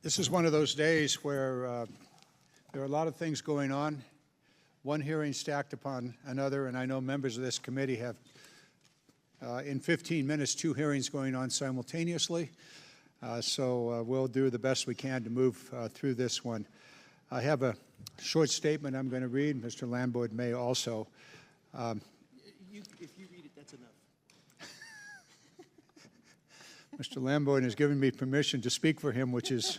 This is one of those days where there are a lot of things going on, one hearing stacked upon another, and I know members of this committee have, in 15 minutes, 2 hearings going on simultaneously. So we'll do the best we can to move through this one. I have a short statement I'm going to read. Mr. Lamboyd may also. If you read it, that's enough. Mr. Lamboyd has given me permission to speak for him, which is,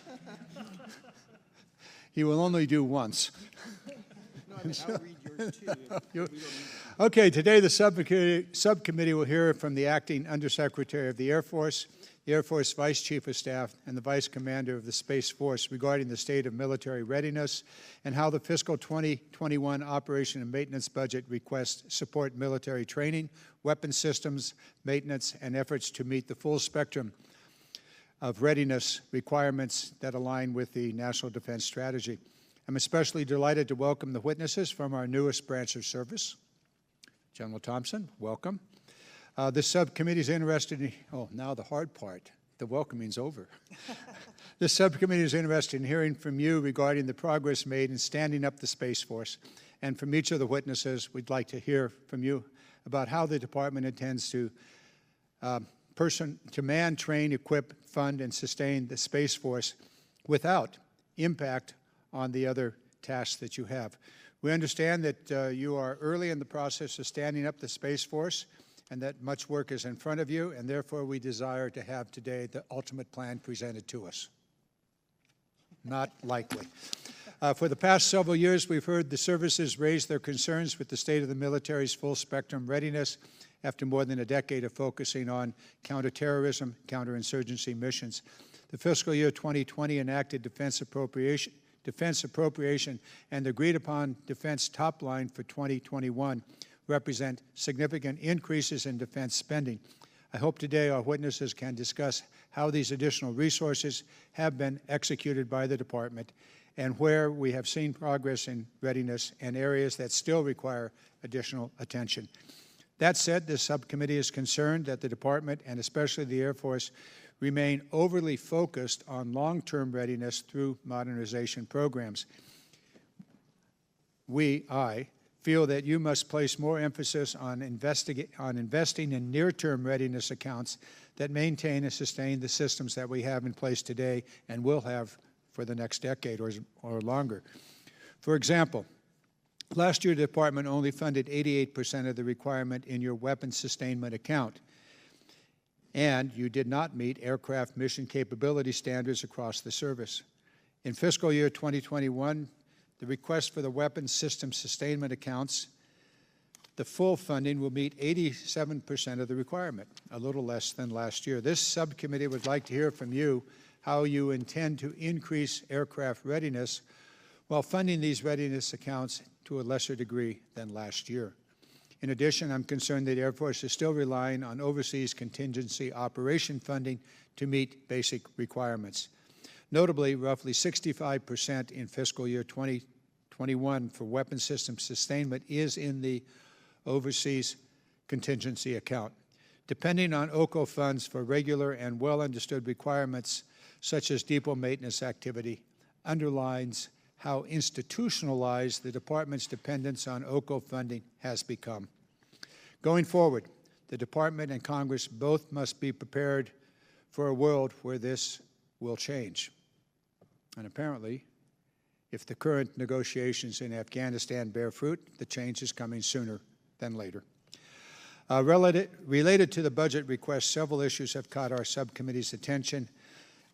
he will only do once. No, I mean, I'll read yours too. Okay, today the subcommittee will hear from the Acting Undersecretary of the Air Force Vice Chief of Staff, and the Vice Commander of the Space Force regarding the state of military readiness and how the fiscal 2021 operation and maintenance budget requests support military training, weapon systems, maintenance, and efforts to meet the full spectrum of readiness requirements that align with the National Defense Strategy. I'm especially delighted to welcome the witnesses from our newest branch of service. General Thompson, welcome. This subcommittee is interested in, now the hard part, the welcoming's over. This subcommittee is interested in hearing from you regarding the progress made in standing up the Space Force. And from each of the witnesses, we'd like to hear from you about how the department intends to man, train, equip, fund, and sustain the Space Force without impact on the other tasks that you have. We understand that you are early in the process of standing up the Space Force, and that much work is in front of you, and therefore we desire to have today the ultimate plan presented to us. Not likely. For the past several years, we've heard the services raise their concerns with the state of the military's full-spectrum readiness after more than a decade of focusing on counterterrorism, counterinsurgency missions. The fiscal year 2020 enacted defense appropriation and the agreed-upon defense top line for 2021 represent significant increases in defense spending. I hope today our witnesses can discuss how these additional resources have been executed by the department and where we have seen progress in readiness and areas that still require additional attention. That said, this subcommittee is concerned that the department, and especially the Air Force, remain overly focused on long-term readiness through modernization programs. I feel that you must place more emphasis on investing in near-term readiness accounts that maintain and sustain the systems that we have in place today and will have for the next decade or longer. For example, last year the department only funded 88% of the requirement in your weapons sustainment account, and you did not meet aircraft mission capability standards across the service. In fiscal year 2021, the request for the weapons system sustainment accounts, the full funding will meet 87% of the requirement, a little less than last year. This subcommittee would like to hear from you how you intend to increase aircraft readiness while funding these readiness accounts to a lesser degree than last year. In addition, I'm concerned that the Air Force is still relying on overseas contingency operation funding to meet basic requirements. Notably, roughly 65% in fiscal year 2021 for weapon system sustainment is in the overseas contingency account. Depending on OCO funds for regular and well-understood requirements, such as depot maintenance activity, underlines how institutionalized the department's dependence on OCO funding has become. Going forward, the department and Congress both must be prepared for a world where this will change. And apparently, if the current negotiations in Afghanistan bear fruit, the change is coming sooner than later. Related to the budget request, several issues have caught our subcommittee's attention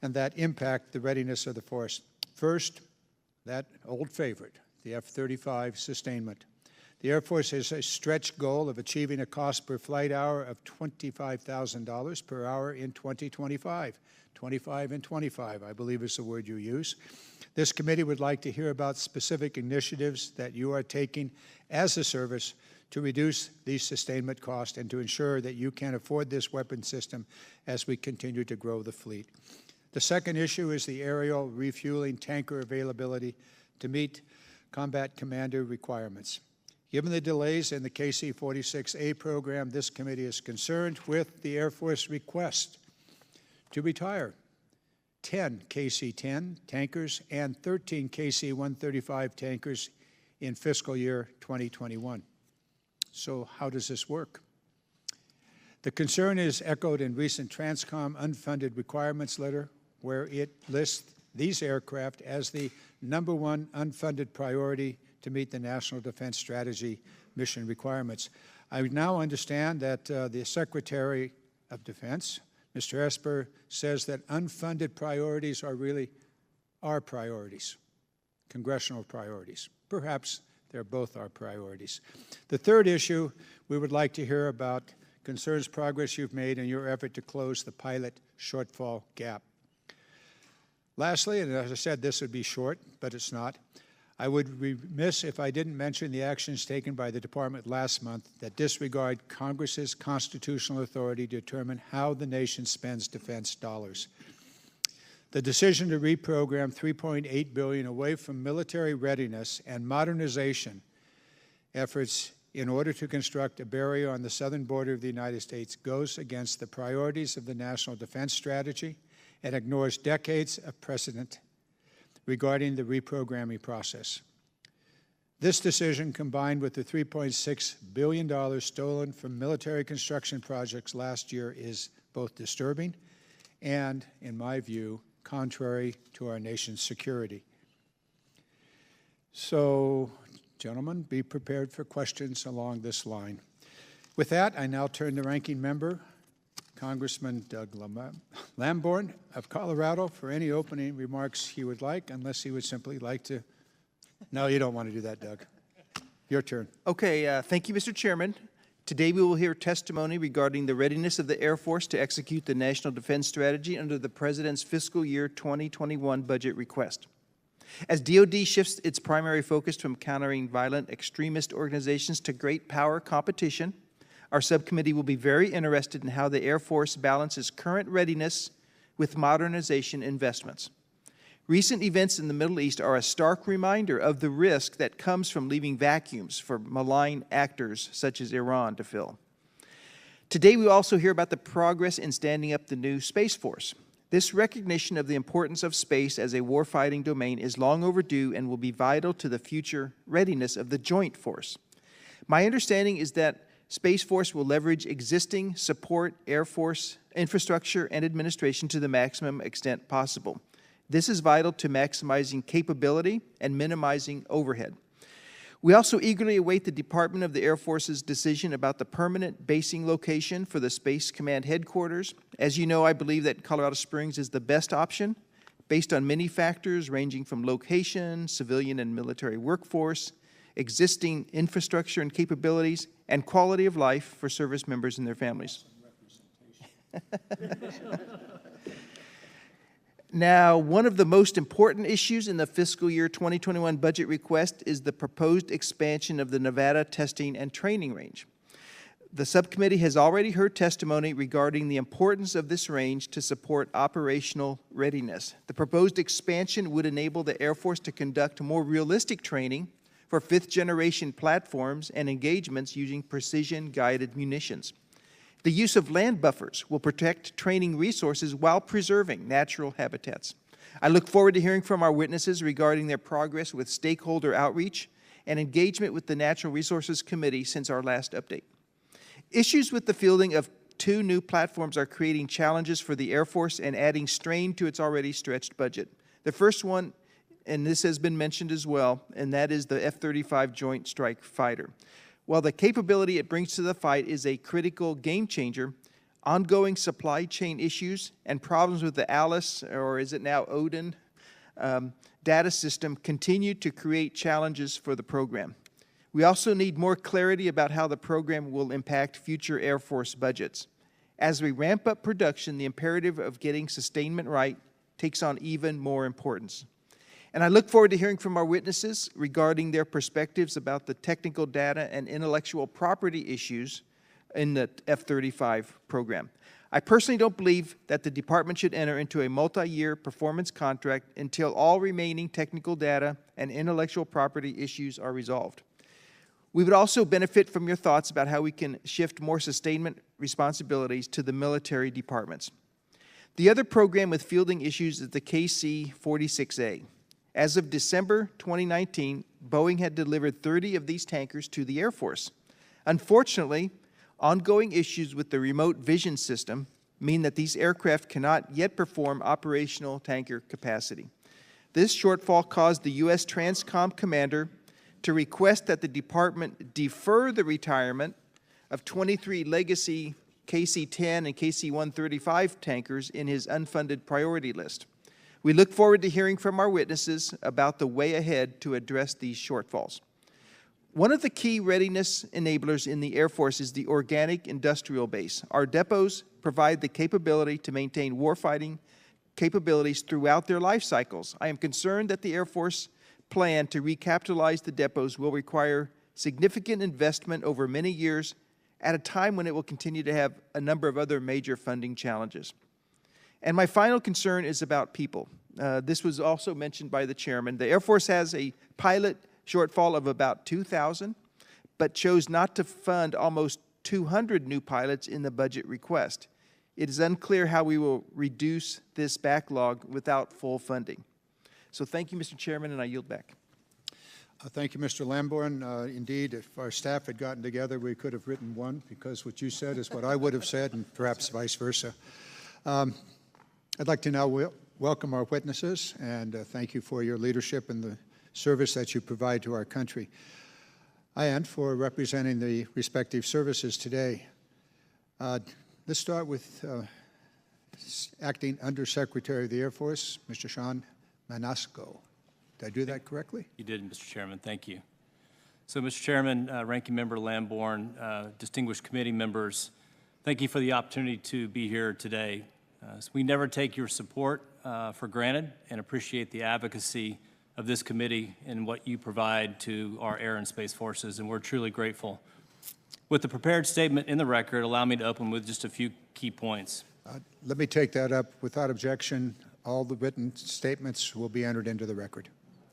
and that impact the readiness of the force. First, that old favorite, the F-35 sustainment. The Air Force has a stretch goal of achieving a cost per flight hour of $25,000 per hour in 2025. 25 and 25, I believe is the word you use. This committee would like to hear about specific initiatives that you are taking as a service to reduce these sustainment costs and to ensure that you can afford this weapon system as we continue to grow the fleet. The second issue is the aerial refueling tanker availability to meet combat commander requirements. Given the delays in the KC-46A program, this committee is concerned with the Air Force request to retire 10 KC-10 tankers and 13 KC-135 tankers in fiscal year 2021. So how does this work? The concern is echoed in recent Transcom unfunded requirements letter, where it lists these aircraft as the #1 unfunded priority to meet the National Defense Strategy mission requirements. I now understand that the Secretary of Defense, Mr. Esper, says that unfunded priorities are really our priorities, congressional priorities. Perhaps they're both our priorities. The third issue we would like to hear about concerns progress you've made in your effort to close the pilot shortfall gap. Lastly, and as I said, this would be short, but it's not, I would be remiss if I didn't mention the actions taken by the Department last month that disregard Congress's constitutional authority to determine how the nation spends defense dollars. The decision to reprogram $3.8 billion away from military readiness and modernization efforts in order to construct a barrier on the southern border of the United States goes against the priorities of the National Defense Strategy and ignores decades of precedent regarding the reprogramming process. This decision, combined with the $3.6 billion stolen from military construction projects last year, is both disturbing and, in my view, contrary to our nation's security. So, gentlemen, be prepared for questions along this line. With that, I now turn to Ranking Member, Congressman Doug Lamborn of Colorado, for any opening remarks he would like, unless he would simply like to. No, you don't want to do that, Doug. Your turn. Okay, thank you, Mr. Chairman. Today we will hear testimony regarding the readiness of the Air Force to execute the National Defense Strategy under the President's Fiscal Year 2021 budget request. As DoD shifts its primary focus from countering violent extremist organizations to great power competition, our subcommittee will be very interested in how the Air Force balances current readiness with modernization investments. Recent events in the Middle East are a stark reminder of the risk that comes from leaving vacuums for malign actors such as Iran to fill. Today we also hear about the progress in standing up the new Space Force. This recognition of the importance of space as a warfighting domain is long overdue and will be vital to the future readiness of the Joint Force. My understanding is that Space Force will leverage existing support Air Force infrastructure and administration to the maximum extent possible. This is vital to maximizing capability and minimizing overhead. We also eagerly await the Department of the Air Force's decision about the permanent basing location for the Space Command Headquarters. As you know, I believe that Colorado Springs is the best option based on many factors ranging from location, civilian and military workforce, existing infrastructure and capabilities, and quality of life for service members and their families. Now, one of the most important issues in the fiscal year 2021 budget request is the proposed expansion of the Nevada testing and training range. The subcommittee has already heard testimony regarding the importance of this range to support operational readiness. The proposed expansion would enable the Air Force to conduct more realistic training for fifth-generation platforms and engagements using precision-guided munitions. The use of land buffers will protect training resources while preserving natural habitats. I look forward to hearing from our witnesses regarding their progress with stakeholder outreach and engagement with the Natural Resources Committee since our last update. Issues with the fielding of 2 new platforms are creating challenges for the Air Force and adding strain to its already stretched budget. The first one, and this has been mentioned as well, and that is the F-35 Joint Strike Fighter. While the capability it brings to the fight is a critical game changer, ongoing supply chain issues and problems with the Alice, or is it now Odin, data system continue to create challenges for the program. We also need more clarity about how the program will impact future Air Force budgets. As we ramp up production, the imperative of getting sustainment right takes on even more importance. And I look forward to hearing from our witnesses regarding their perspectives about the technical data and intellectual property issues in the F-35 program. I personally don't believe that the department should enter into a multi-year performance contract until all remaining technical data and intellectual property issues are resolved. We would also benefit from your thoughts about how we can shift more sustainment responsibilities to the military departments. The other program with fielding issues is the KC-46A. As of December 2019, Boeing had delivered 30 of these tankers to the Air Force. Unfortunately, ongoing issues with the remote vision system mean that these aircraft cannot yet perform operational tanker capacity. This shortfall caused the U.S. Transcom commander to request that the department defer the retirement of 23 legacy KC-10 and KC-135 tankers in his unfunded priority list. We look forward to hearing from our witnesses about the way ahead to address these shortfalls. One of the key readiness enablers in the Air Force is the organic industrial base. Our depots provide the capability to maintain warfighting capabilities throughout their life cycles. I am concerned that the Air Force plan to recapitalize the depots will require significant investment over many years at a time when it will continue to have a number of other major funding challenges. And my final concern is about people. This was also mentioned by the chairman. The Air Force has a pilot shortfall of about 2,000, but chose not to fund almost 200 new pilots in the budget request. It is unclear how we will reduce this backlog without full funding. So thank you, Mr. Chairman, and I yield back. Thank you, Mr. Lamborn. Indeed, if our staff had gotten together, we could have written one, because what you said is what I would have said, and perhaps vice versa. I'd like to now welcome our witnesses, and thank you for your leadership and the service that you provide to our country, and for representing the respective services today. Let's start with Acting Undersecretary of the Air Force, Mr. Sean Manasco. Did I do that correctly? You did, Mr. Chairman. Thank you. So, Mr. Chairman, Ranking Member Lamborn, distinguished committee members, thank you for the opportunity to be here today. So we never take your support for granted and appreciate the advocacy of this committee and what you provide to our air and space forces, and we're truly grateful. With the prepared statement in the record, allow me to open with just a few key points. Let me take that up. Without objection, all the written statements will be entered into the record.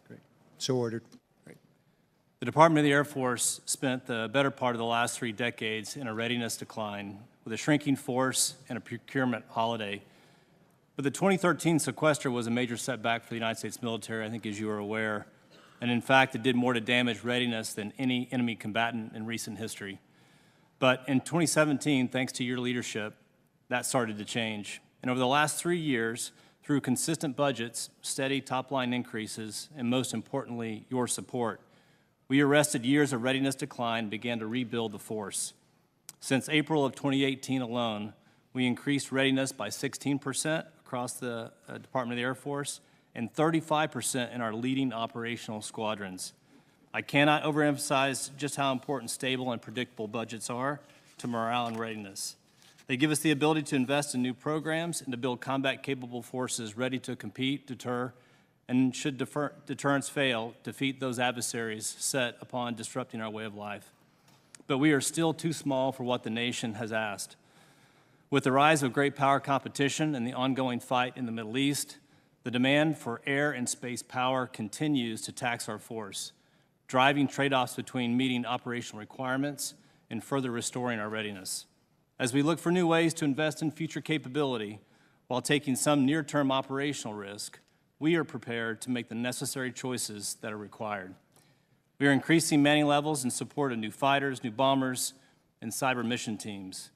Great. So ordered. Great. The Department of the Air Force spent the better part of the last 3 decades in a readiness decline with a shrinking force and a procurement holiday. But the 2013 sequester was a major setback for the United States military, I think, as you are aware. And in fact, it did more to damage readiness than any enemy combatant in recent history. But in 2017, thanks to your leadership, that started to change. And over the last 3 years, through consistent budgets, steady top-line increases, and most importantly, your support, we arrested years of readiness decline and began to rebuild the force. Since April of 2018 alone, we increased readiness by 16% across the Department of the Air Force and 35% in our leading operational squadrons. I cannot overemphasize just how important stable and predictable budgets are to morale and readiness. They give us the ability to invest in new programs and to build combat-capable forces ready to compete, deter, and should deterrence fail, defeat those adversaries set upon disrupting our way of life. But we are still too small for what the nation has asked. With the rise of great power competition and the ongoing fight in the Middle East, the demand for air and space power continues to tax our force, driving trade-offs between meeting operational requirements and further restoring our readiness. As we look for new ways to invest in future capability while taking some near-term operational risk, we are prepared to make the necessary choices that are required. We are increasing manning levels in support of new fighters, new bombers, and cyber mission teams.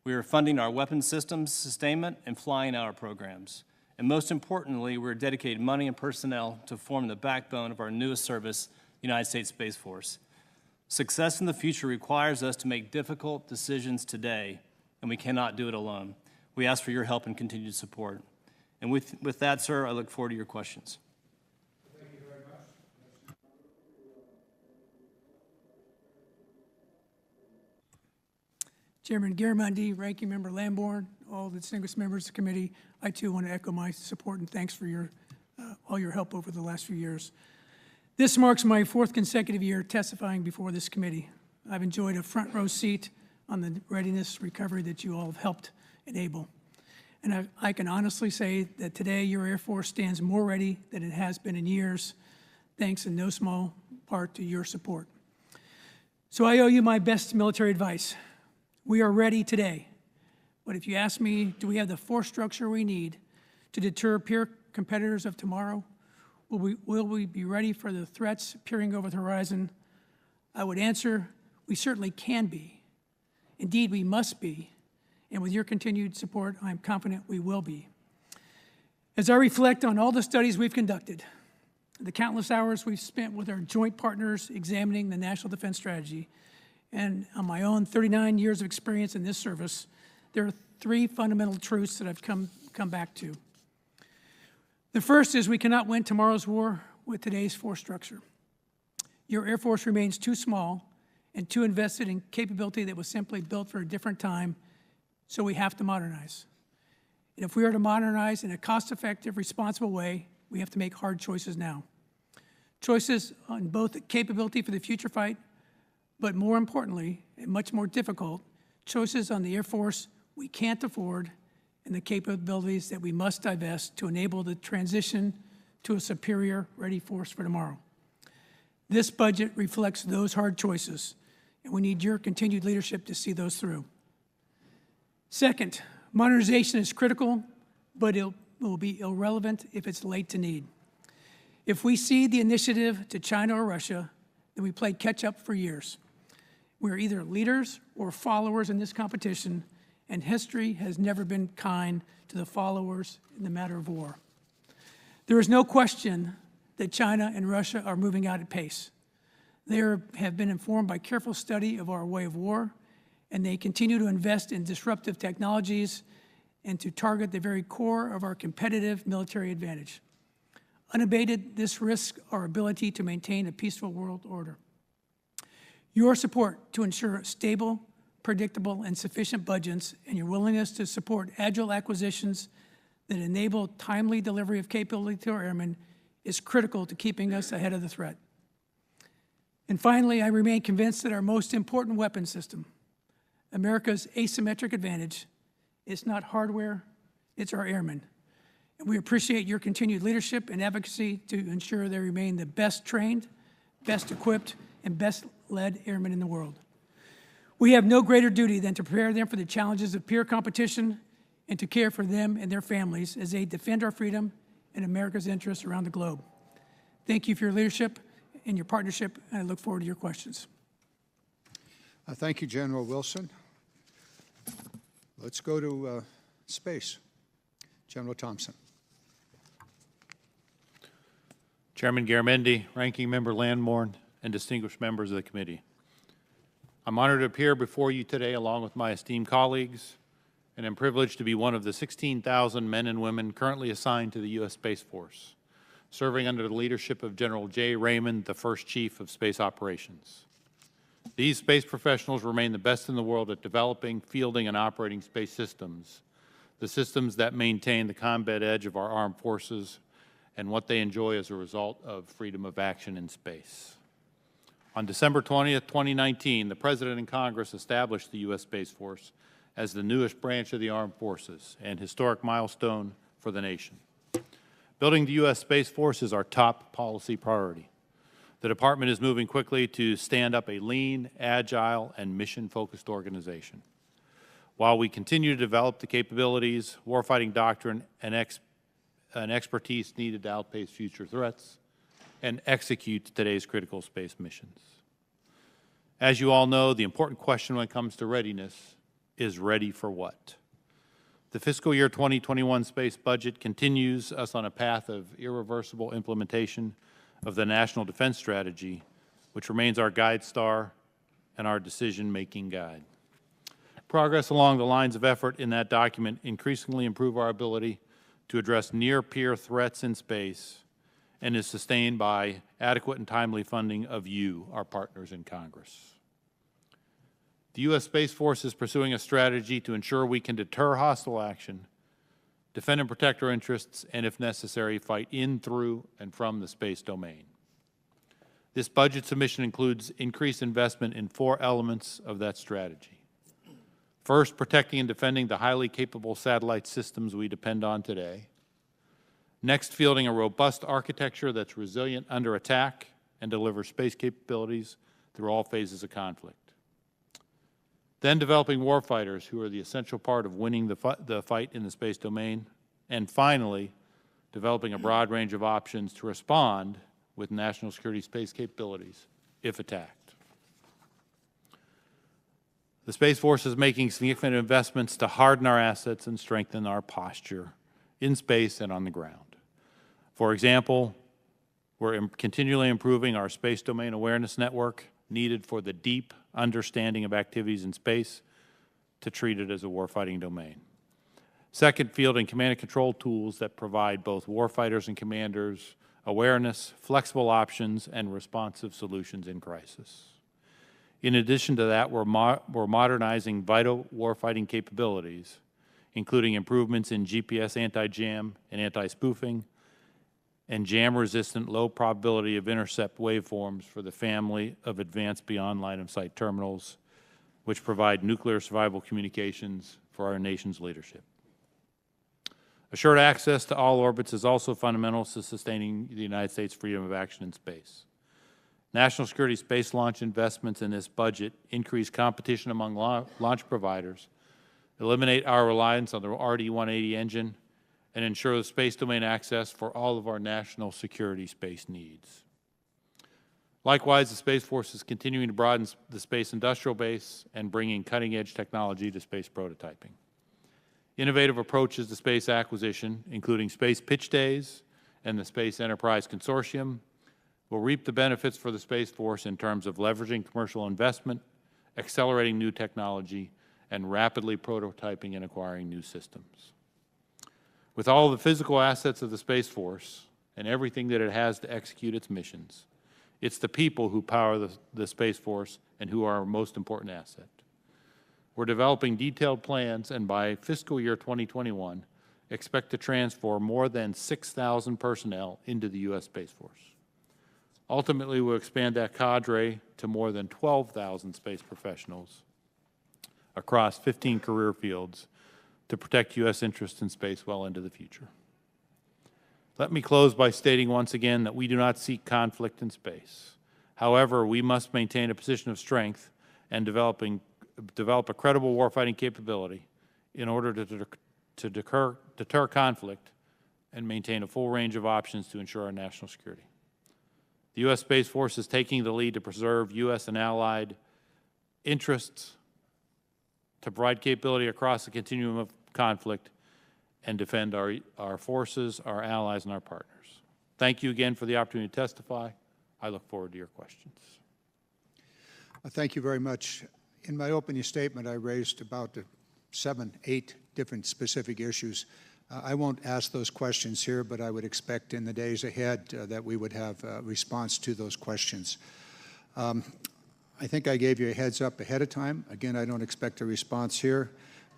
We are funding our weapons systems sustainment and flying hour programs. And most importantly, we're dedicating money and personnel to form the backbone of our newest service, the United States Space Force. Success in the future requires us to make difficult decisions today, and we cannot do it alone. We ask for your help and continued support. And with that, sir, I look forward to your questions. Thank you very much. Chairman Garamendi, Ranking Member Lamborn, all the distinguished members of the committee, I too want to echo my support and thanks for all your help over the last few years. This marks my 4th consecutive year testifying before this committee. I've enjoyed a front row seat on the readiness recovery that you all have helped enable. And I can honestly say that today your Air Force stands more ready than it has been in years, thanks in no small part to your support. So I owe you my best military advice. We are ready today, But if you ask me, do we have the force structure we need to deter peer competitors of tomorrow? Will we be ready for the threats peering over the horizon? I would answer, we certainly can be. Indeed, we must be. And with your continued support, I'm confident we will be. As I reflect on all the studies we've conducted, the countless hours we've spent with our joint partners examining the National Defense Strategy, and on my own 39 years of experience in this service, there are three fundamental truths that I've come back to. The first is we cannot win tomorrow's war with today's force structure. Your Air Force remains too small and too invested in capability that was simply built for a different time, so we have to modernize. And if we are to modernize in a cost-effective, responsible way, we have to make hard choices now. Choices on both the capability for the future fight, but more importantly, and much more difficult, choices on the Air Force we can't afford and the capabilities that we must divest to enable the transition to a superior, ready force for tomorrow. This budget reflects those hard choices, and we need your continued leadership to see those through. Second, modernization is critical, but it will be irrelevant if it's late to need. If we cede the initiative to China or Russia, then we play catch-up for years. We're either leaders or followers in this competition, and history has never been kind to the followers in the matter of war. There is no question that China and Russia are moving out at pace. They have been informed by careful study of our way of war, and they continue to invest in disruptive technologies and to target the very core of our competitive military advantage. Unabated, this risks our ability to maintain a peaceful world order. Your support to ensure stable, predictable, and sufficient budgets, and your willingness to support agile acquisitions that enable timely delivery of capability to our airmen is critical to keeping us ahead of the threat. And finally, I remain convinced that our most important weapon system, America's asymmetric advantage, is not hardware, it's our airmen. And we appreciate your continued leadership and advocacy to ensure they remain the best trained, best equipped, and best led airmen in the world. We have no greater duty than to prepare them for the challenges of peer competition and to care for them and their families as they defend our freedom and America's interests around the globe. Thank you for your leadership and your partnership, and I look forward to your questions. Thank you, General Wilson. Let's go to space. General Thompson. Chairman Garamendi, Ranking Member Landborn, and distinguished members of the committee. I'm honored to appear before you today along with my esteemed colleagues, and am privileged to be one of the 16,000 men and women currently assigned to the U.S. Space Force, serving under the leadership of General J. Raymond, the first Chief of Space Operations. These space professionals remain the best in the world at developing, fielding, and operating space systems, the systems that maintain the combat edge of our armed forces and what they enjoy as a result of freedom of action in space. On December 20th, 2019, the President and Congress established the U.S. Space Force as the newest branch of the armed forces, an historic milestone for the nation. Building the U.S. Space Force is our top policy priority. The Department is moving quickly to stand up a lean, agile, and mission-focused organization. While we continue to develop the capabilities, warfighting doctrine, and expertise needed to outpace future threats and execute today's critical space missions. As you all know, the important question when it comes to readiness is ready for what? The fiscal year 2021 space budget continues us on a path of irreversible implementation of the National Defense Strategy, which remains our guide star and our decision-making guide. Progress along the lines of effort in that document increasingly improve our ability to address near-peer threats in space and is sustained by adequate and timely funding of you, our partners in Congress. The U.S. Space Force is pursuing a strategy to ensure we can deter hostile action, defend and protect our interests, and if necessary, fight in, through, and from the space domain. This budget submission includes increased investment in 4 elements of that strategy. First, protecting and defending the highly capable satellite systems we depend on today. Next, fielding a robust architecture that's resilient under attack and delivers space capabilities through all phases of conflict. Then developing warfighters who are the essential part of winning the fight in the space domain. And finally, developing a broad range of options to respond with national security space capabilities if attacked. The Space Force is making significant investments to harden our assets and strengthen our posture in space and on the ground. For example, we're continually improving our space domain awareness network needed for the deep understanding of activities in space to treat it as a warfighting domain. Second, fielding command and control tools that provide both warfighters and commanders awareness, flexible options, and responsive solutions in crisis. In addition to that, we're modernizing vital warfighting capabilities, including improvements in GPS anti-jam and anti-spoofing, and jam-resistant low-probability of intercept waveforms for the family of advanced beyond line-of-sight terminals, which provide nuclear survival communications for our nation's leadership. Assured access to all orbits is also fundamental to sustaining the United States' freedom of action in space. National security space launch investments in this budget increase competition among launch providers, eliminate our reliance on the RD-180 engine, and ensure the space domain access for all of our national security space needs. Likewise, the Space Force is continuing to broaden the space industrial base and bringing cutting-edge technology to space prototyping. Innovative approaches to space acquisition, including space pitch days and the Space Enterprise Consortium, will reap the benefits for the Space Force in terms of leveraging commercial investment, accelerating new technology, and rapidly prototyping and acquiring new systems. With all the physical assets of the Space Force and everything that it has to execute its missions, it's the people who power the Space Force and who are our most important asset. We're developing detailed plans, and by fiscal year 2021, expect to transfer more than 6,000 personnel into the U.S. Space Force. Ultimately, we'll expand that cadre to more than 12,000 space professionals across 15 career fields to protect U.S. interests in space well into the future. Let me close by stating once again that we do not seek conflict in space. However, we must maintain a position of strength and develop a credible warfighting capability in order to deter conflict and maintain a full range of options to ensure our national security. The U.S. Space Force is taking the lead to preserve U.S. and allied interests, to provide capability across the continuum of conflict, and defend our forces, our allies, and our partners. Thank you again for the opportunity to testify. I look forward to your questions. Thank you very much. In my opening statement, I raised about 7, 8 different specific issues. I won't ask those questions here, but I would expect in the days ahead that we would have a response to those questions. I think I gave you a heads up ahead of time. Again, I don't expect a response here.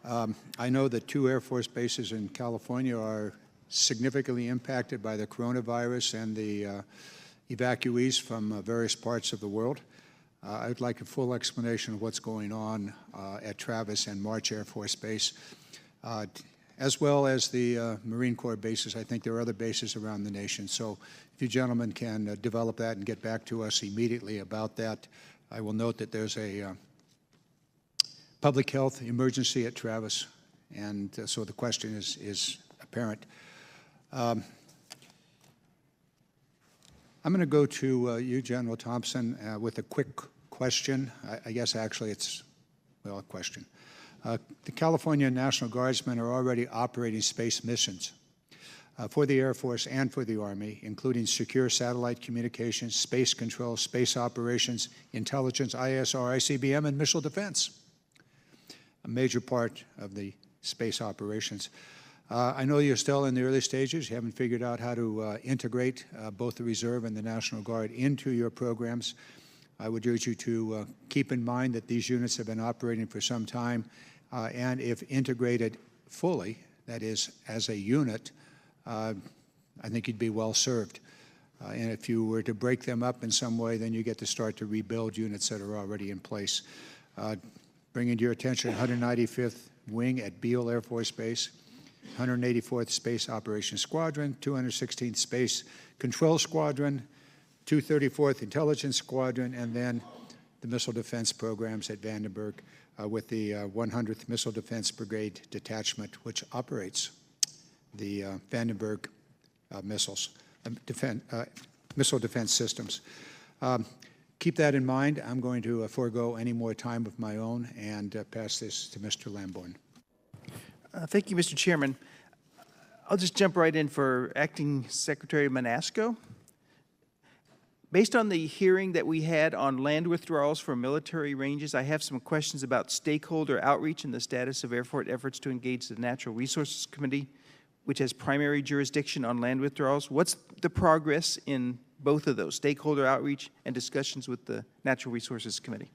I know that 2 Air Force bases in California are significantly impacted by the coronavirus and the evacuees from various parts of the world. I would like a full explanation of what's going on at Travis and March Air Force Base, as well as the Marine Corps bases. I think there are other bases around the nation. So if you gentlemen can develop that and get back to us immediately about that. I will note that there's a public health emergency at Travis, and so the question is apparent. I'm going to go to you, General Thompson, with a quick question. I guess actually it's, well, a question. The California National Guardsmen are already operating space missions for the Air Force and for the Army, including secure satellite communications, space control, space operations, intelligence, ISR, ICBM, and missile defense, a major part of the space operations. I know you're still in the early stages. You haven't figured out how to integrate both the Reserve and the National Guard into your programs. I would urge you to keep in mind that these units have been operating for some time, and if integrated fully, that is, as a unit, I think you'd be well served. And if you were to break them up in some way, then you get to start to rebuild units that are already in place. Bringing to your attention 195th Wing at Beale Air Force Base, 184th Space Operations Squadron, 216th Space Control Squadron, 234th Intelligence Squadron, and then the missile defense programs at Vandenberg. with the 100th Missile Defense Brigade Detachment, which operates the Vandenberg missile defense systems. Keep that in mind. I'm going to forego any more time of my own and pass this to Mr. Lamborn. Thank you, Mr. Chairman. I'll just jump right in for Acting Secretary Manasco. Based on the hearing that we had on land withdrawals from military ranges, I have some questions about stakeholder outreach and the status of Air Force efforts to engage the Natural Resources Committee, which has primary jurisdiction on land withdrawals. What's the progress in both of those, stakeholder outreach and discussions with the Natural Resources Committee?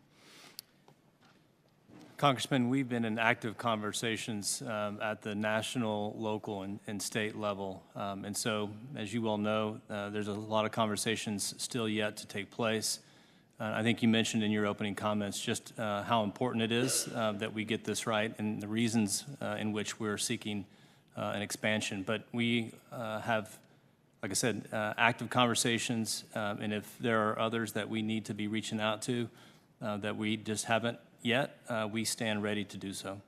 Congressman, we've been in active conversations at the national, local, and state level. And so, as you well know, there's a lot of conversations still yet to take place. I think you mentioned in your opening comments just how important it is that we get this right and the reasons in which we're seeking an expansion. But we have, like I said, active conversations, and if there are others that we need to be reaching out to that we just haven't yet, we stand ready to do so.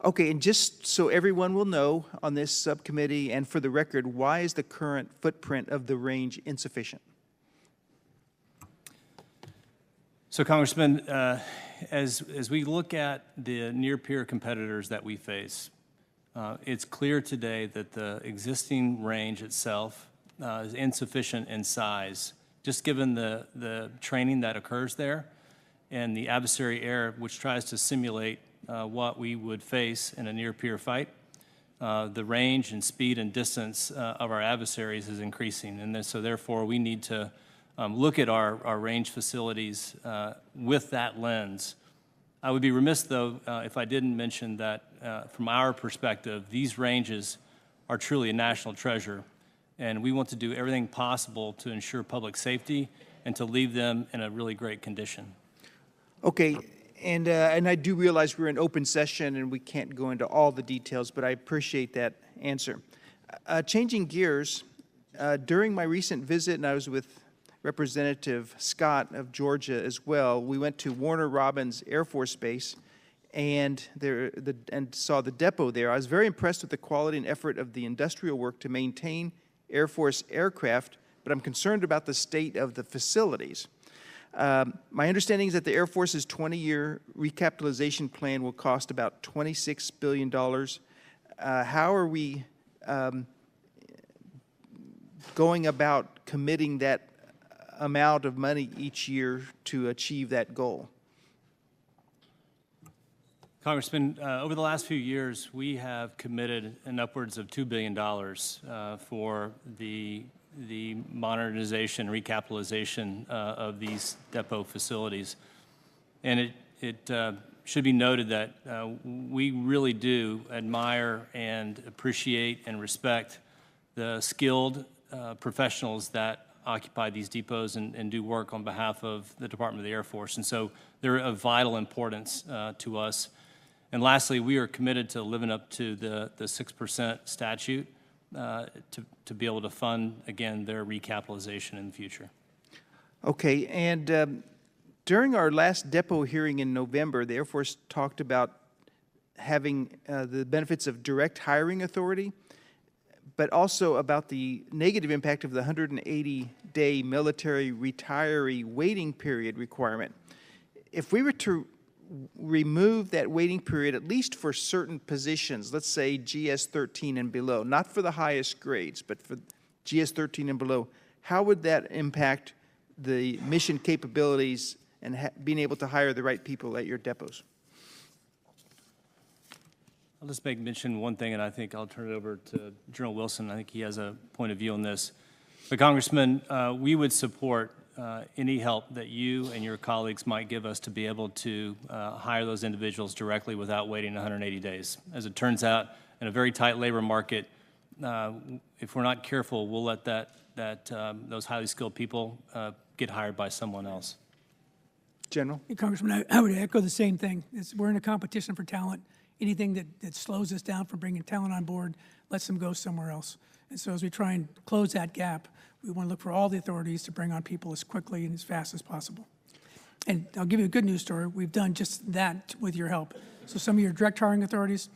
Okay, and just so everyone will know on this subcommittee and for the record, why is the current footprint of the range insufficient? So, Congressman, as we look at the near-peer competitors that we face, it's clear today that the existing range itself is insufficient in size, just given the training that occurs there and the adversary air, which tries to simulate what we would face in a near-peer fight. The range and speed and distance of our adversaries is increasing, and so therefore we need to look at our range facilities with that lens. I would be remiss, though, if I didn't mention that from our perspective, these ranges are truly a national treasure, and we want to do everything possible to ensure public safety and to leave them in a really great condition. Okay, and I do realize we're in open session and we can't go into all the details, but I appreciate that answer. Changing gears, during my recent visit, and I was with Representative Scott of Georgia as well, we went to Warner Robins Air Force Base and saw the depot there. I was very impressed with the quality and effort of the industrial work to maintain Air Force aircraft, but I'm concerned about the state of the facilities. My understanding is that the Air Force's 20-year recapitalization plan will cost about $26 billion. How are we going about committing that amount of money each year to achieve that goal? Congressman, over the last few years, we have committed an upwards of $2 billion for the modernization, recapitalization of these depot facilities. And it should be noted that we really do admire and appreciate and respect the skilled professionals that occupy these depots and do work on behalf of the Department of the Air Force. And so they're of vital importance to us. And lastly, we are committed to living up to the 6% statute to be able to fund, again, their recapitalization in the future. Okay, and during our last depot hearing in November, the Air Force talked about having the benefits of direct hiring authority, but also about the negative impact of the 180-day military retiree waiting period requirement. If we were to remove that waiting period, at least for certain positions, let's say GS-13 and below, not for the highest grades, but for GS-13 and below, how would that impact the mission capabilities and being able to hire the right people at your depots? I'll just mention one thing, and I think I'll turn it over to General Wilson. I think he has a point of view on this. But Congressman, we would support any help that you and your colleagues might give us to be able to hire those individuals directly without waiting 180 days. As it turns out, in a very tight labor market, if we're not careful, we'll let those highly skilled people get hired by someone else. General? Hey, Congressman, I would echo the same thing. We're in a competition for talent. Anything that slows us down from bringing talent on board lets them go somewhere else. And so as we try and close that gap, we want to look for all the authorities to bring on people as quickly and as fast as possible. And I'll give you a good news story. We've done just that with your help. So some of your direct hiring authorities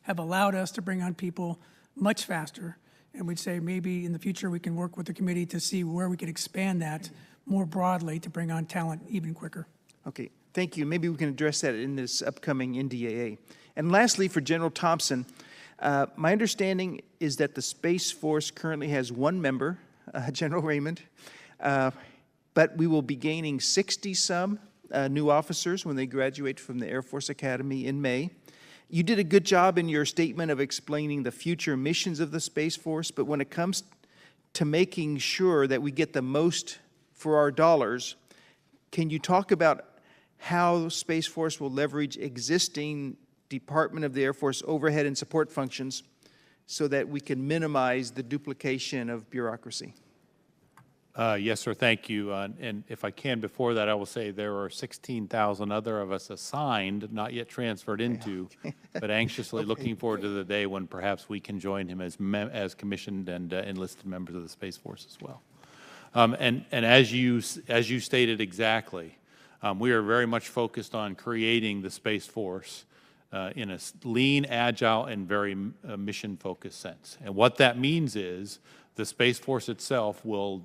have allowed us to bring on people much faster. And we'd say maybe in the future we can work with the committee to see where we could expand that more broadly to bring on talent even quicker. Okay, thank you. Maybe we can address that in this upcoming NDAA. And lastly, for General Thompson, my understanding is that the Space Force currently has one member, General Raymond, but we will be gaining 60-some new officers when they graduate from the Air Force Academy in May. You did a good job in your statement of explaining the future missions of the Space Force, but when it comes to making sure that we get the most for our dollars, can you talk about how Space Force will leverage existing Department of the Air Force overhead and support functions so that we can minimize the duplication of bureaucracy? Yes, sir, thank you. And if I can, before that, I will say there are 16,000 other of us assigned, not yet transferred into, but anxiously looking forward to the day when perhaps we can join him as commissioned and enlisted members of the Space Force as well. And as you stated exactly, we are very much focused on creating the Space Force in a lean, agile, and very mission-focused sense. And what that means is the Space Force itself will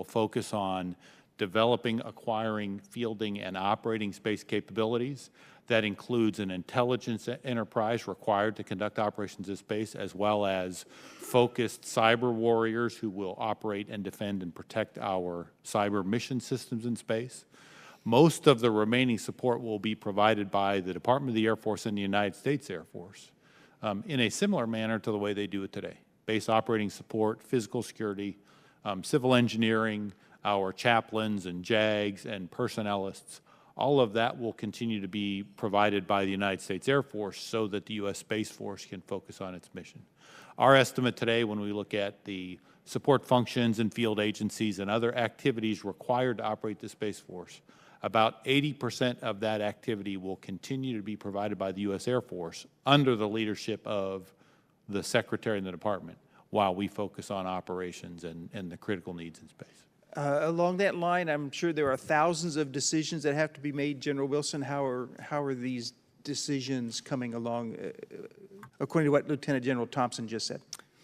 focus on developing, acquiring, fielding, and operating space capabilities. That includes an intelligence enterprise required to conduct operations in space, as well as focused cyber warriors who will operate and defend and protect our cyber mission systems in space. Most of the remaining support will be provided by the Department of the Air Force and the United States Air Force in a similar manner to the way they do it today. Base operating support, physical security, civil engineering, our chaplains and JAGs and personnelists, all of that will continue to be provided by the United States Air Force so that the U.S. Space Force can focus on its mission. Our estimate today, when we look at the support functions and field agencies and other activities required to operate the Space Force, about 80% of that activity will continue to be provided by the U.S. Air Force under the leadership of the Secretary and the Department, while we focus on operations and the critical needs in space. Along that line, I'm sure there are thousands of decisions that have to be made. General Wilson, how are these decisions coming along, according to what Lieutenant General Thompson just said?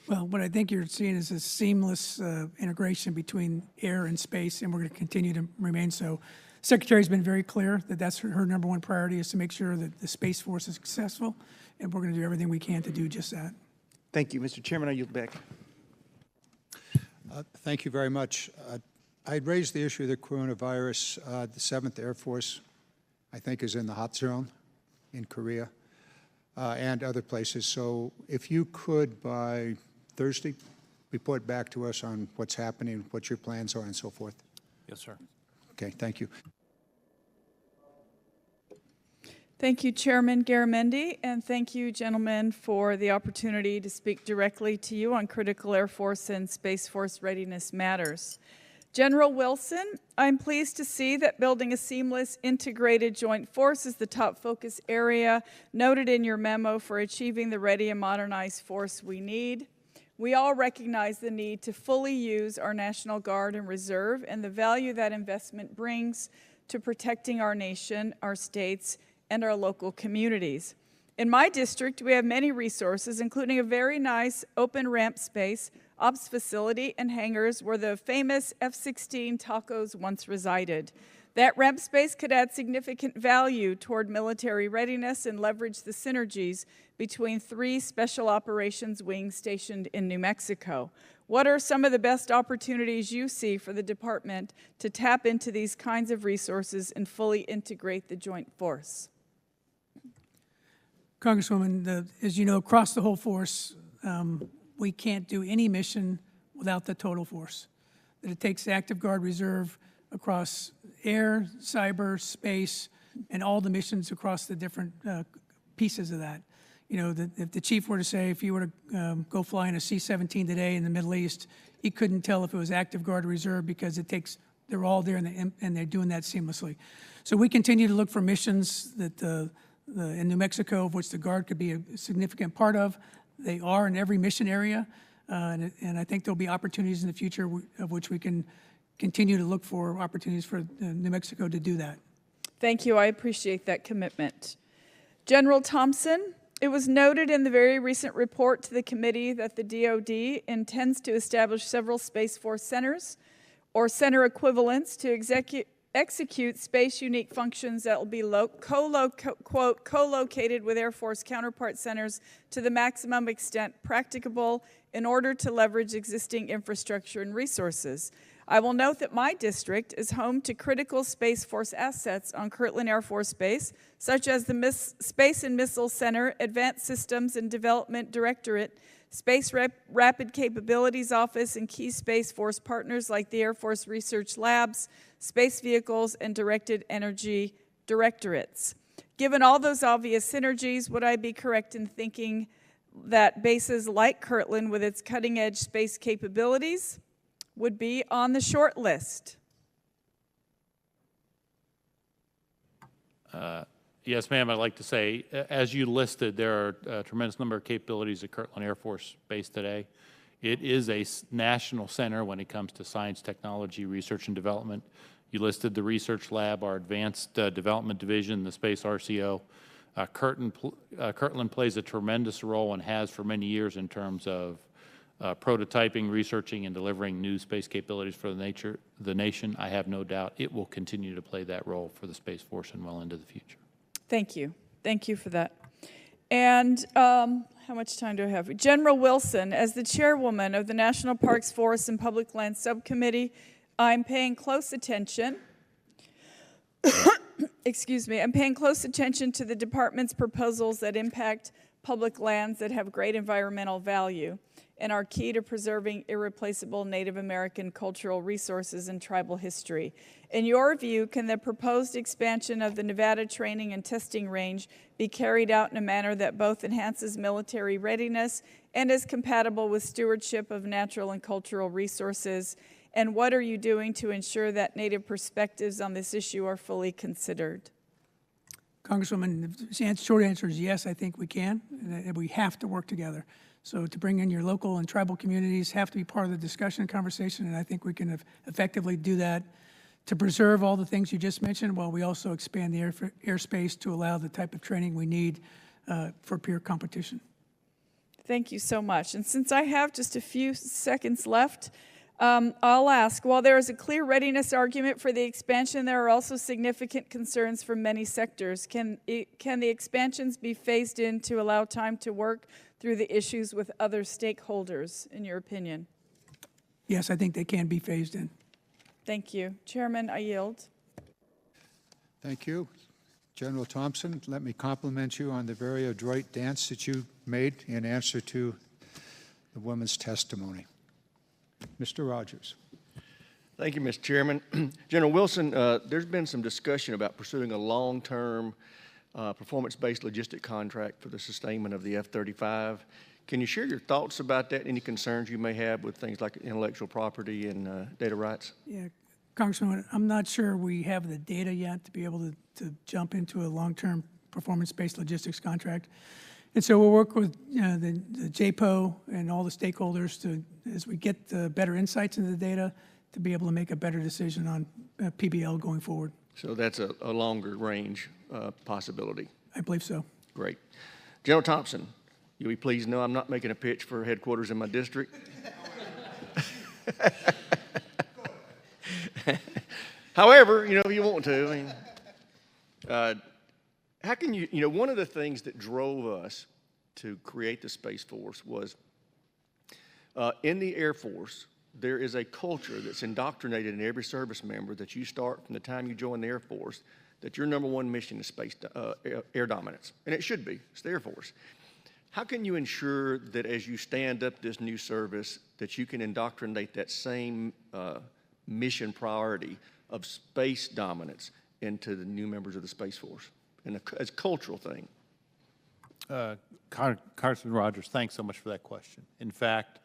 Well, what I think you're seeing is a seamless integration between air and space, and we're going to continue to remain so. Secretary's been very clear that that's her number one priority, is to make sure that the Space Force is successful, and we're going to do everything we can to do just that. Thank you. Mr. Chairman, I yield back. Thank you very much. I raised the issue of the coronavirus. The 7th Air Force, I think, is in the hot zone in Korea and other places. So if you could, by Thursday, report back to us on what's happening, what your plans are, and so forth. Yes, sir. Okay, thank you. Thank you, Chairman Garamendi, and thank you, gentlemen, for the opportunity to speak directly to you on critical Air Force and Space Force readiness matters. General Wilson, I'm pleased to see that building a seamless, integrated joint force is the top focus area noted in your memo for achieving the ready and modernized force we need. We all recognize the need to fully use our National Guard and Reserve and the value that investment brings to protecting our nation, our states, and our local communities. In my district, we have many resources, including a very nice open ramp space, ops facility, and hangars where the famous F-16 Tacos once resided. That ramp space could add significant value toward military readiness and leverage the synergies between 3 special operations wings stationed in New Mexico. What are some of the best opportunities you see for the department to tap into these kinds of resources and fully integrate the joint force? Congresswoman, as you know, across the whole force, we can't do any mission without the total force. That it takes active guard reserve across air, cyber, space, and all the missions across the different pieces of that. You know, if the chief were to say, if you were to go fly in a C-17 today in the Middle East, he couldn't tell if it was active guard or reserve because it takes, they're all there and they're doing that seamlessly. So we continue to look for missions that in New Mexico, of which the Guard could be a significant part of. They are in every mission area, and I think there'll be opportunities in the future of which we can continue to look for opportunities for New Mexico to do that. Thank you. I appreciate that commitment. General Thompson, it was noted in the very recent report to the committee that the DoD intends to establish several Space Force centers or center equivalents to execute space-unique functions that will be co-located with Air Force counterpart centers to the maximum extent practicable in order to leverage existing infrastructure and resources. I will note that my district is home to critical Space Force assets on Kirtland Air Force Base, such as the Space and Missile Center, Advanced Systems and Development Directorate, Space Rapid Capabilities Office, and key Space Force partners like the Air Force Research Labs, Space Vehicles, and Directed Energy Directorates. Given all those obvious synergies, would I be correct in thinking that bases like Kirtland, with its cutting-edge space capabilities, would be on the short list? Yes, ma'am. I'd like to say, as you listed, there are a tremendous number of capabilities at Kirtland Air Force Base today. It is a national center when it comes to science, technology, research, and development. You listed the research lab, our advanced development division, the Space RCO. Kirtland plays a tremendous role and has for many years in terms of prototyping, researching, and delivering new space capabilities for the nation. I have no doubt it will continue to play that role for the Space Force and well into the future. Thank you. Thank you for that. And how much time do I have? General Wilson, as the chairwoman of the National Parks, Forests, and Public Lands Subcommittee, I'm paying close attention. Excuse me. I'm paying close attention to the department's proposals that impact public lands that have great environmental value and are key to preserving irreplaceable Native American cultural resources and tribal history. In your view, can the proposed expansion of the Nevada training and testing range be carried out in a manner that both enhances military readiness and is compatible with stewardship of natural and cultural resources? And what are you doing to ensure that Native perspectives on this issue are fully considered? Congresswoman, the short answer is yes, I think we can, and we have to work together. So to bring in your local and tribal communities have to be part of the discussion and conversation, and I think we can effectively do that to preserve all the things you just mentioned, while we also expand the airspace to allow the type of training we need for peer competition. Thank you so much. And since I have just a few seconds left, I'll ask, while there is a clear readiness argument for the expansion, there are also significant concerns from many sectors. Can the expansions be phased in to allow time to work through the issues with other stakeholders, in your opinion? Yes, I think they can be phased in. Thank you. Chairman, I yield. Thank you. General Thompson, let me compliment you on the very adroit dance that you made in answer to the woman's testimony. Mr. Rogers. Thank you, Mr. Chairman. General Wilson, there's been some discussion about pursuing a long-term performance-based logistic contract for the sustainment of the F-35. Can you share your thoughts about that? Any concerns you may have with things like intellectual property and data rights? Yeah, Congressman, I'm not sure we have the data yet to be able to jump into a long-term performance-based logistics contract. And so we'll work with the JPO and all the stakeholders to, as we get better insights into the data, to be able to make a better decision on PBL going forward. So that's a longer range possibility. I believe so. Great. General Thompson, you'll be pleased to know I'm not making a pitch for headquarters in my district. However, if you want to, I mean, how can you, one of the things that drove us to create the Space Force was in the Air Force, there is a culture that's indoctrinated in every service member that you start from the time you join the Air Force, that your number one mission is space air dominance. And it should be. It's the Air Force. How can you ensure that as you stand up this new service, that you can indoctrinate that same mission priority of space dominance into the new members of the Space Force? And as a cultural thing. Congressman Rogers, thanks so much for that question. In fact,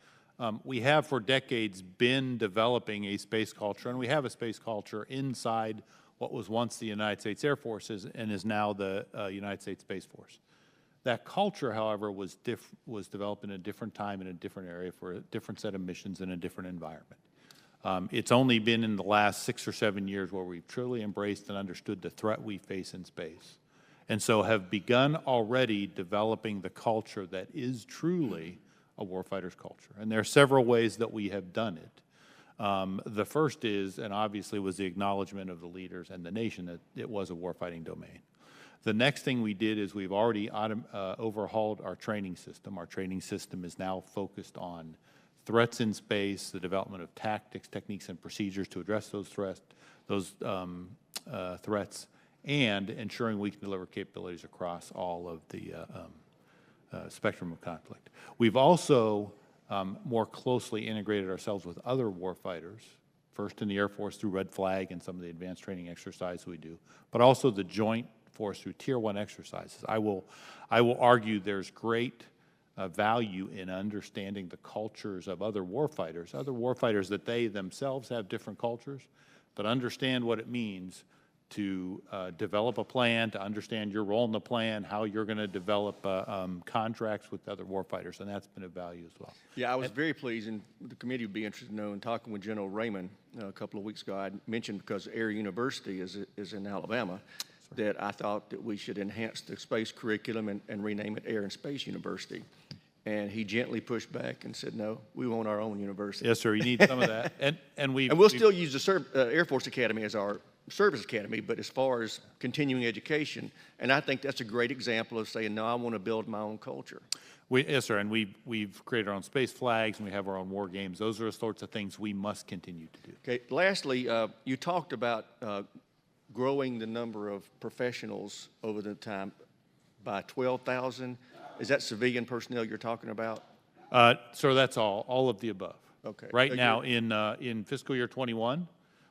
we have for decades been developing a space culture, and we have a space culture inside what was once the United States Air Force and is now the United States Space Force. That culture, however, was developed in a different time in a different area for a different set of missions in a different environment. It's only been in the last 6 or 7 years where we've truly embraced and understood the threat we face in space. And so have begun already developing the culture that is truly a warfighter's culture. And there are several ways that we have done it. The first is, and obviously was the acknowledgement of the leaders and the nation that it was a warfighting domain. The next thing we did is we've already overhauled our training system. Our training system is now focused on threats in space, the development of tactics, techniques, and procedures to address those threats, and ensuring we can deliver capabilities across all of the spectrum of conflict. We've also more closely integrated ourselves with other warfighters, first in the Air Force through Red Flag and some of the advanced training exercises we do, but also the Joint Force through Tier 1 exercises. I will argue there's great value in understanding the cultures of other warfighters that they themselves have different cultures, but understand what it means to develop a plan, to understand your role in the plan, how you're going to develop contracts with other warfighters, and that's been of value as well. Yeah, I was very pleased, and the committee would be interested to know, in talking with General Raymond a couple of weeks ago, I mentioned, because Air University is in Alabama, that I thought that we should enhance the space curriculum and rename it Air and Space University. And he gently pushed back and said, no, we want our own university. Yes, sir, you need some of that. And we'll still use the Air Force Academy as our service academy, but as far as continuing education, and I think that's a great example of saying, no, I want to build my own culture. Yes, sir, and we've created our own space flags, and we have our own war games. Those are the sorts of things we must continue to do. Okay, lastly, you talked about growing the number of professionals over the time by 12,000. Is that civilian personnel you're talking about? Sir, that's all of the above. Okay. Right now, in fiscal year 21,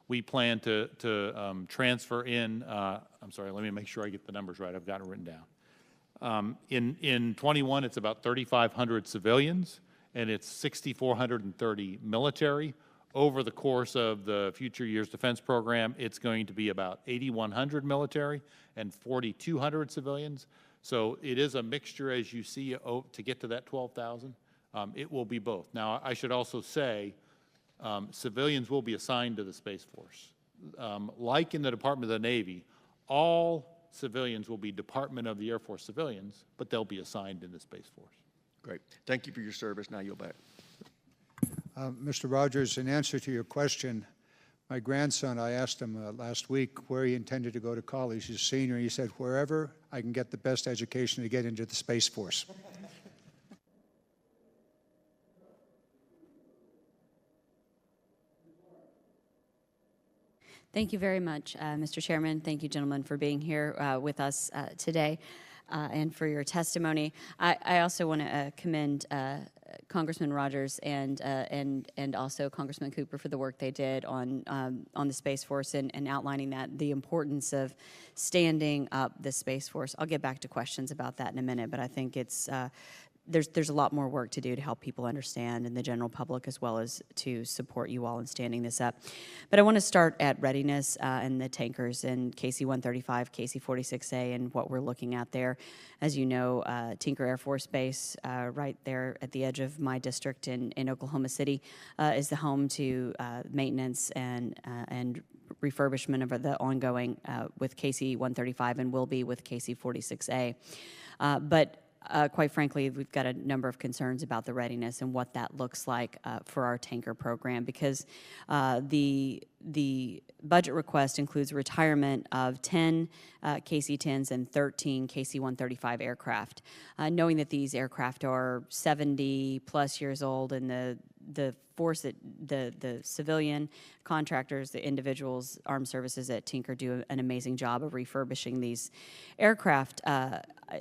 we plan to transfer in, I'm sorry, let me make sure I get the numbers right. I've got it written down. In 21, it's about 3,500 civilians, and it's 6,430 military. Over the course of the Future Years Defense Program, it's going to be about 8,100 military and 4,200 civilians. So it is a mixture, as you see, to get to that 12,000. It will be both. Now, I should also say, civilians will be assigned to the Space Force. Like in the Department of the Navy, all civilians will be Department of the Air Force civilians, but they'll be assigned in the Space Force. Great. Thank you for your service. Now you'll back. Mr. Rogers, in answer to your question, my grandson, I asked him last week where he intended to go to college. He's a senior, and he said, wherever I can get the best education to get into the Space Force. Thank you very much, Mr. Chairman. Thank you, gentlemen, for being here with us today and for your testimony. I also want to commend Congressman Rogers and also Congressman Cooper for the work they did on the Space Force and outlining the importance of standing up the Space Force. I'll get back to questions about that in a minute, but I think it's there's a lot more work to do to help people understand, and the general public, as well as to support you all in standing this up. But I want to start at Readiness and the tankers and KC-135, KC-46A, and what we're looking at there. As you know, Tinker Air Force Base, right there at the edge of my district in Oklahoma City, is the home to maintenance and refurbishment of the ongoing with KC-135 and will be with KC-46A. But quite frankly, we've got a number of concerns about the readiness and what that looks like for our tanker program, because the budget request includes retirement of 10 KC-10s and 13 KC-135 aircraft. Knowing that these aircraft are 70-plus years old, and the force that the civilian contractors, the individuals, armed services at Tinker do an amazing job of refurbishing these aircraft,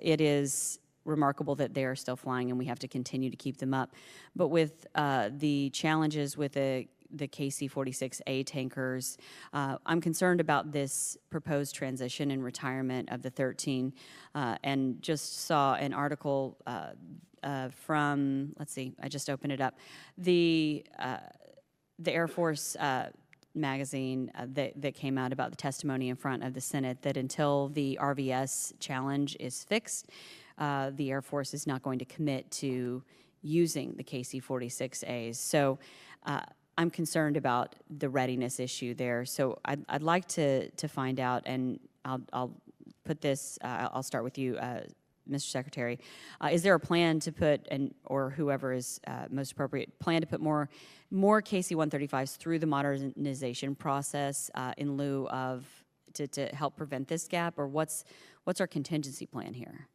it is remarkable that they are still flying, and we have to continue to keep them up. But with the challenges with the KC-46A tankers, I'm concerned about this proposed transition and retirement of the 13, and just saw an article from, let's see, I just opened it up, the Air Force magazine that came out about the testimony in front of the Senate, that until the RVS challenge is fixed, the Air Force is not going to commit to using the KC-46As. So I'm concerned about the readiness issue there. So I'd like to find out, and I'll put this, I'll start with you, Mr. Secretary. Is there a plan to put, or whoever is most appropriate, plan to put more KC-135s through the modernization process in lieu of, to help prevent this gap, or what's our contingency plan here?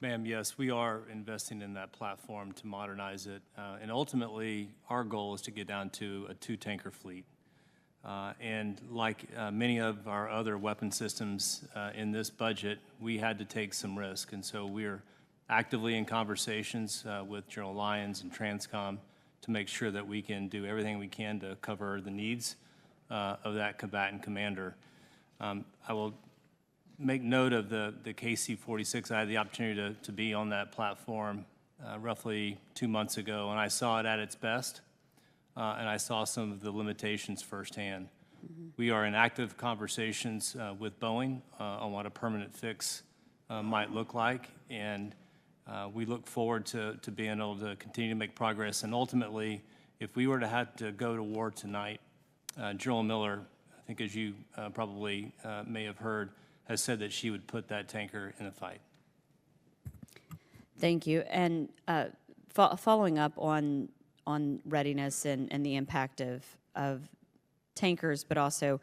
Ma'am, yes, we are investing in that platform to modernize it. And ultimately, our goal is to get down to a 2-tanker fleet. And like many of our other weapon systems in this budget, we had to take some risk. And so we're actively in conversations with General Lyons and Transcom to make sure that we can do everything we can to cover the needs of that combatant commander. I will make note of the KC-46. I had the opportunity to be on that platform roughly 2 months ago, and I saw it at its best, and I saw some of the limitations firsthand. We are in active conversations with Boeing on what a permanent fix might look like, and we look forward to being able to continue to make progress. And ultimately, if we were to have to go to war tonight, General Miller, I think as you probably may have heard, has said that she would put that tanker in a fight. Thank you. And following up on readiness and the impact of tankers, but also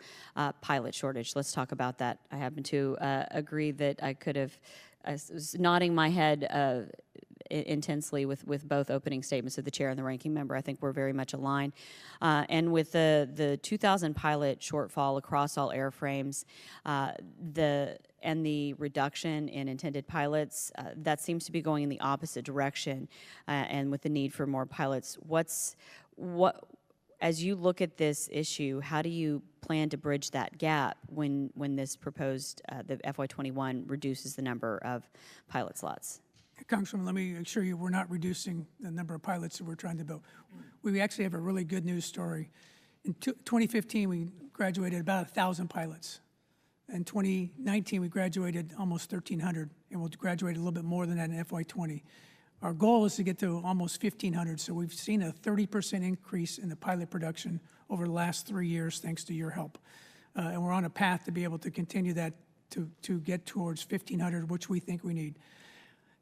pilot shortage. Let's talk about that. I happen to agree that I could have, I was nodding my head intensely with both opening statements of the chair and the ranking member. I think we're very much aligned. And with the 2,000 pilot shortfall across all airframes, and the reduction in intended pilots, that seems to be going in the opposite direction. And with the need for more pilots, as you look at this issue, how do you plan to bridge that gap when this proposed, the FY21 reduces the number of pilot slots? Congresswoman, let me assure you, we're not reducing the number of pilots that we're trying to build. We actually have a really good news story. In 2015, we graduated about 1,000 pilots. In 2019, we graduated almost 1,300, and we'll graduate a little bit more than that in FY20. Our goal is to get to almost 1,500, so we've seen a 30% increase in the pilot production over the last 3 years, thanks to your help. And we're on a path to be able to continue that to get towards 1,500, which we think we need.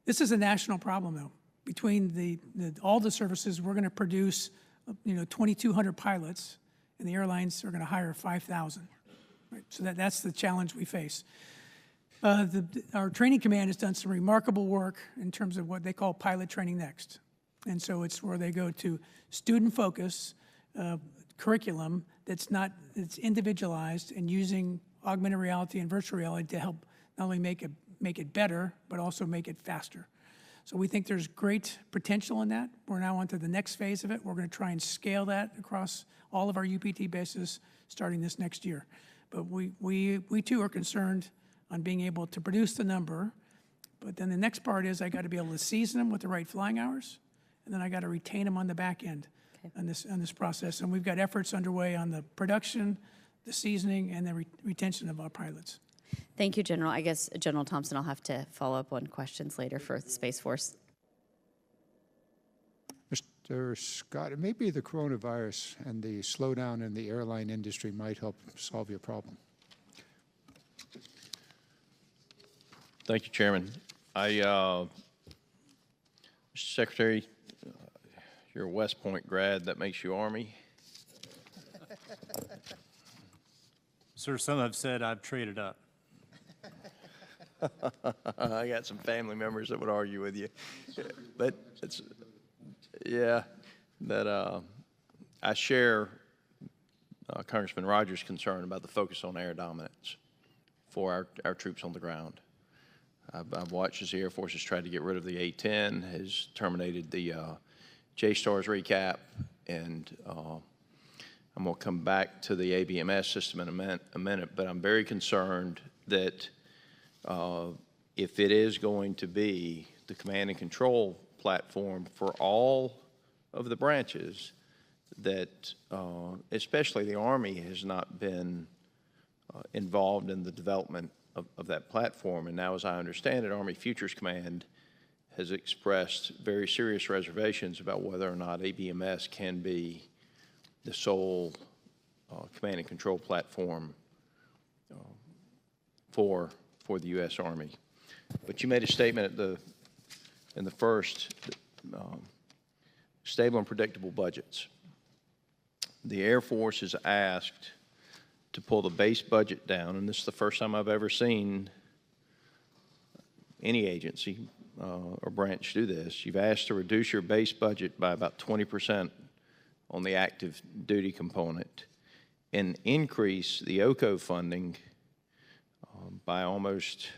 This is a national problem, though. Between all the services, we're going to produce, 2,200 pilots, and the airlines are going to hire 5,000. Right? So that's the challenge we face. Our training command has done some remarkable work in terms of what they call pilot training next. And so it's where they go to student focus curriculum that's individualized and using augmented reality and virtual reality to help not only make it better, but also make it faster. So we think there's great potential in that. We're now on to the next phase of it. We're going to try and scale that across all of our UPT bases starting this next year. But we too are concerned on being able to produce the number. But then the next part is I got to be able to season them with the right flying hours, and then I got to retain them on the back end on this process. And we've got efforts underway on the production, the seasoning, and the retention of our pilots. Thank you, General. I guess, General Thompson, I'll have to follow up on questions later for the Space Force. Mr. Scott, it may be the coronavirus and the slowdown in the airline industry might help solve your problem. Thank you, Chairman. Mr. Secretary, you're a West Point grad. That makes you Army. Sir, some have said I've traded up. I got some family members that would argue with you, but it's, yeah, that I share Congressman Rogers' concern about the focus on air dominance for our troops on the ground. I've watched as the Air Force has tried to get rid of the A-10, has terminated the JSTARS recap, and I'm going to come back to the ABMS system in a minute, but I'm very concerned that if it is going to be the command and control platform for all of the branches, that especially the Army has not been involved in the development of that platform. And now, as I understand it, Army Futures Command has expressed very serious reservations about whether or not ABMS can be the sole command and control platform for the U.S. Army. But you made a statement in the first, stable and predictable budgets. The Air Force is asked to pull the base budget down, and this is the first time I've ever seen any agency or branch do this. You've asked to reduce your base budget by about 20% on the active duty component and increase the OCO funding by almost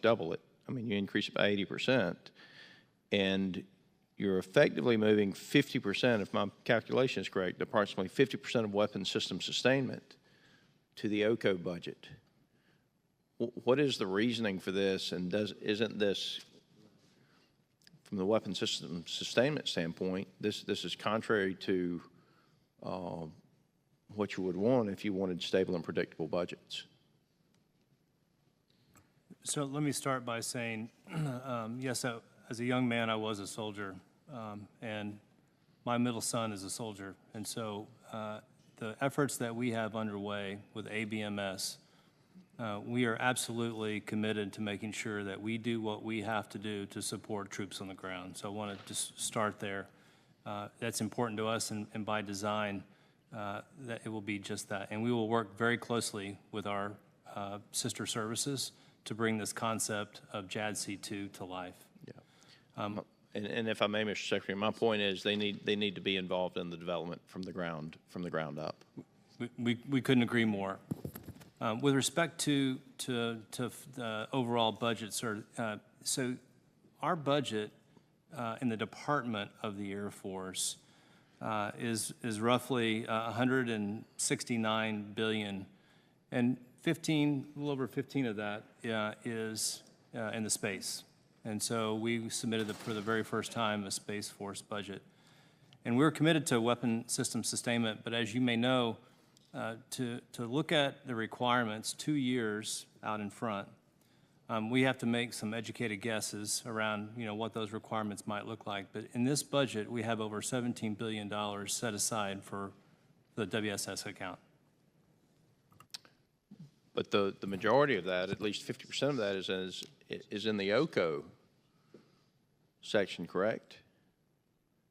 double it. I mean, you increase it by 80%, and you're effectively moving 50%, if my calculation is correct, approximately 50% of weapons system sustainment to the OCO budget. What is the reasoning for this, and isn't this, from the weapons system sustainment standpoint, this is contrary to what you would want if you wanted stable and predictable budgets? So let me start by saying, yes, as a young man, I was a soldier, and my middle son is a soldier. And so the efforts that we have underway with ABMS, we are absolutely committed to making sure that we do what we have to do to support troops on the ground. So I want to just start there. That's important to us, and by design, that it will be just that. And we will work very closely with our sister services to bring this concept of JADC2 to life. Yeah. And if I may, Mr. Secretary, my point is they need to be involved in the development from the ground up. We couldn't agree more. With respect to the overall budget, sir, so our budget in the Department of the Air Force is roughly $169 billion, and a little over 15 of that is in the space. And so we submitted for the very first time a Space Force budget. And we're committed to weapon system sustainment, but as you may know, to look at the requirements 2 years out in front, we have to make some educated guesses around what those requirements might look like. But in this budget, we have over $17 billion set aside for the WSS account. But the majority of that, at least 50% of that, is in the OCO section, correct?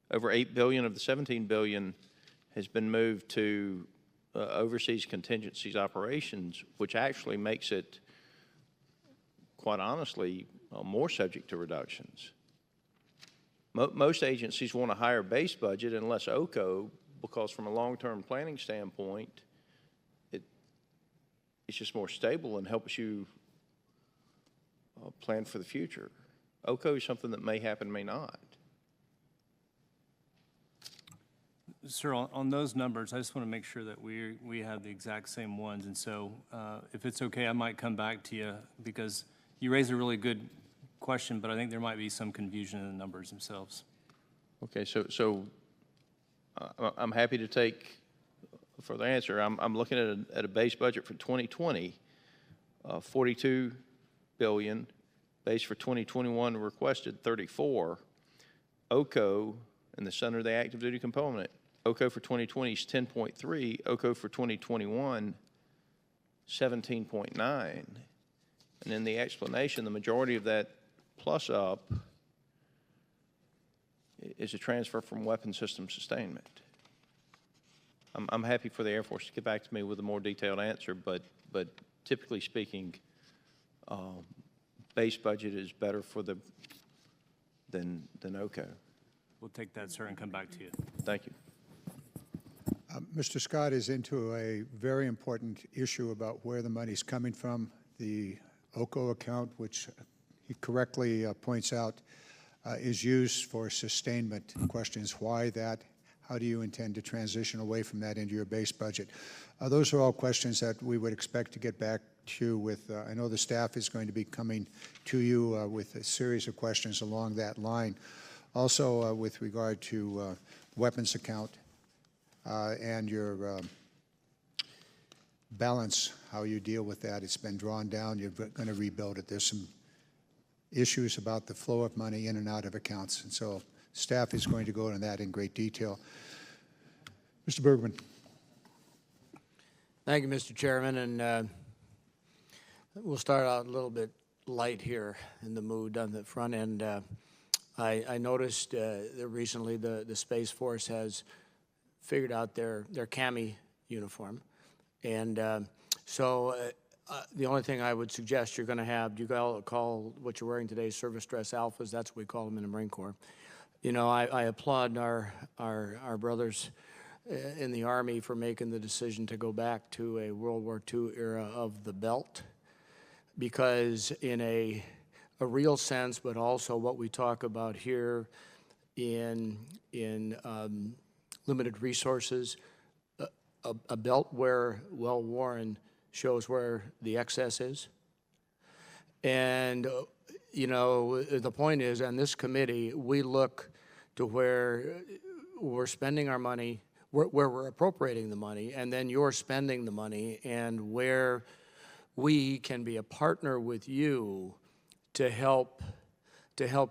Over $8 billion of the $17 billion has been moved to overseas contingencies operations, which actually makes it, quite honestly, more subject to reductions. Most agencies want a higher base budget and less OCO because from a long-term planning standpoint, it's just more stable and helps you plan for the future. OCO is something that may happen, may not. Sir, on those numbers, I just want to make sure that we have the exact same ones. And so if it's okay, I might come back to you because you raised a really good question, but I think there might be some confusion in the numbers themselves. Okay, so I'm happy to take for the answer. I'm looking at a base budget for 2020, $42 billion. Base for 2021 requested 34. OCO in the center of the active duty component. OCO for 2020 is 10.3. OCO for 2021, 17.9. And in the explanation, the majority of that plus up is a transfer from weapon system sustainment. I'm happy for the Air Force to get back to me with a more detailed answer, but typically speaking, base budget is better for than OCO. We'll take that, sir, and come back to you. Thank you. Mr. Scott is into a very important issue about where the money's coming from. The OCO account, which he correctly points out, is used for sustainment. The question is why that? How do you intend to transition away from that into your base budget? Those are all questions that we would expect to get back to you with. I know the staff is going to be coming to you with a series of questions along that line. Also, with regard to weapons account and your balance, how you deal with that. It's been drawn down. You're going to rebuild it. There's some issues about the flow of money in and out of accounts. And so staff is going to go into that in great detail. Mr. Bergman. Thank you, Mr. Chairman, and we'll start out a little bit light here in the mood on the front end. I noticed that recently the Space Force has figured out their cami uniform, and so the only thing I would suggest you're going to have, you call what you're wearing today service dress alphas. That's what we call them in the Marine Corps. You know, I applaud our brothers in the Army for making the decision to go back to a World War II era of the belt, because in a real sense, but also what we talk about here in limited resources, a belt well worn shows where the excess is. And, you know, the point is, on this committee, we look to where we're spending our money, where we're appropriating the money, and then you're spending the money, and where we can be a partner with you to help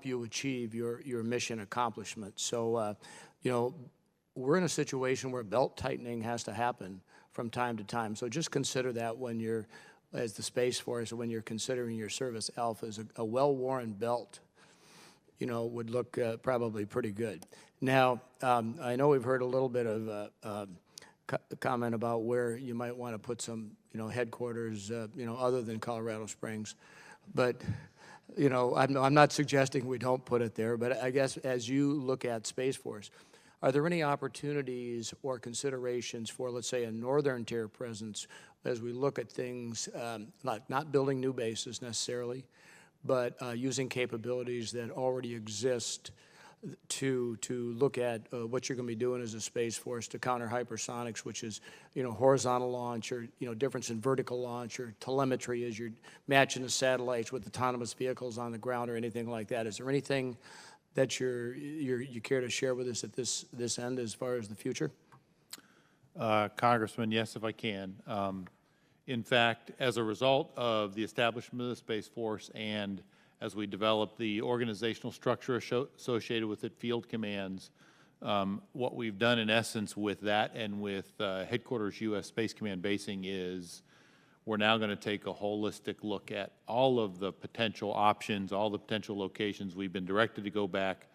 you achieve your mission accomplishment. So, you know, we're in a situation where belt tightening has to happen from time to time. So just consider that when you're, as the Space Force, when you're considering your service alphas, a well-worn belt, you know, would look probably pretty good. Now, I know we've heard a little bit of comment about where you might want to put some, you know, headquarters, you know, other than Colorado Springs. But, you know, I'm not suggesting we don't put it there, but I guess as you look at Space Force, are there any opportunities or considerations for, let's say, a northern tier presence as we look at things, like not building new bases necessarily, but using capabilities that already exist to look at what you're going to be doing as a Space Force to counter hypersonics, which is, you know, horizontal launch, or, you know, difference in vertical launch, or telemetry as you're matching the satellites with autonomous vehicles on the ground, or anything like that? Is there anything that you care to share with us at this end as far as the future? Congressman, yes, if I can. In fact, as a result of the establishment of the Space Force, and as we develop the organizational structure associated with it, field commands, what we've done in essence with that and with Headquarters U.S. Space Command basing is we're now going to take a holistic look at all of the potential options, all the potential locations. We've been directed to go back,